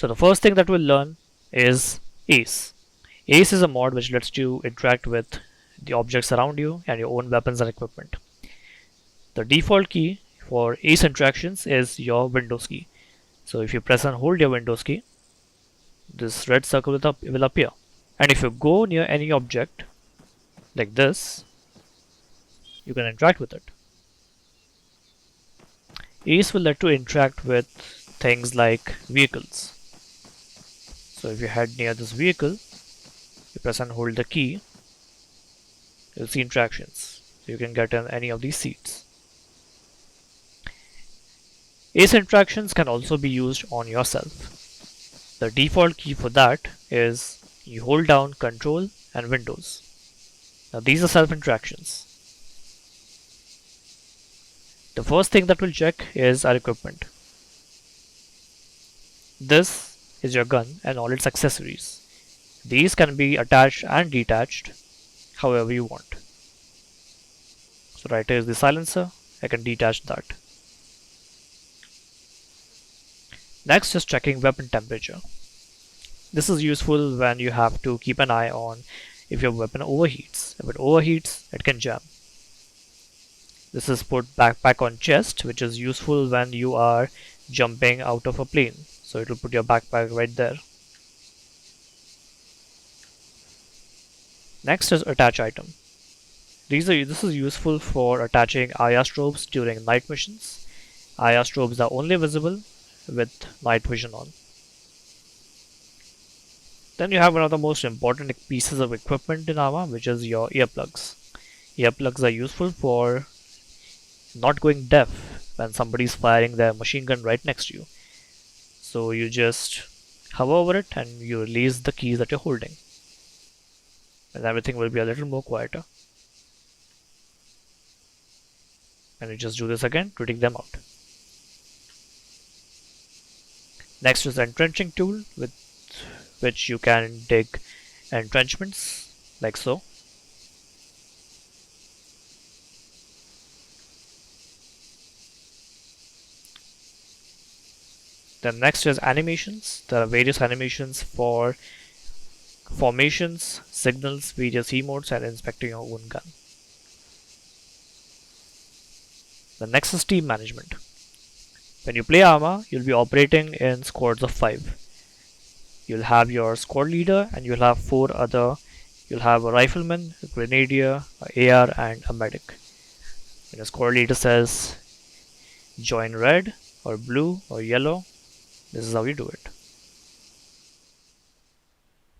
So the first thing that we'll learn is ACE. ACE is a mod which lets you interact with the objects around you and your own weapons and equipment. The default key for ACE interactions is your Windows key. So if you press and hold your Windows key, this red circle will appear. And if you go near any object like this, you can interact with it. ACE will let you interact with things like vehicles. So if you head near this vehicle, you press and hold the key, you'll see interactions. So you can get in any of these seats. ACE interactions can also be used on yourself. The default key for that is you hold down Control and Windows. Now these are self interactions. The first thing that we'll check is our equipment. This is your gun and all its accessories. These can be attached and detached however you want. So right here is the silencer, I can detach that. Next is checking weapon temperature. This is useful when you have to keep an eye on if your weapon overheats. If it overheats, it can jam. This is put backpack on chest, which is useful when you are jumping out of a plane. So it will put your backpack right there. Next is attach item. This is useful for attaching IR strobes during night missions. IR strobes are only visible with night vision on. Then you have one of the most important pieces of equipment in ARMA, which is your earplugs. Earplugs are useful for not going deaf when somebody is firing their machine gun right next to you. So you just hover over it and you release the keys that you're holding. And everything will be a little more quieter. And you just do this again to take them out. Next is the entrenching tool, with which you can dig entrenchments like so. Then next is animations. There are various animations for formations, signals, various emotes, and inspecting your own gun. The next is team management. When you play ARMA, you'll be operating in squads of 5. You'll have your squad leader and you'll have 4 other. You'll have a rifleman, a grenadier, a AR, and a medic. When a squad leader says join red or blue or yellow, this is how you do it.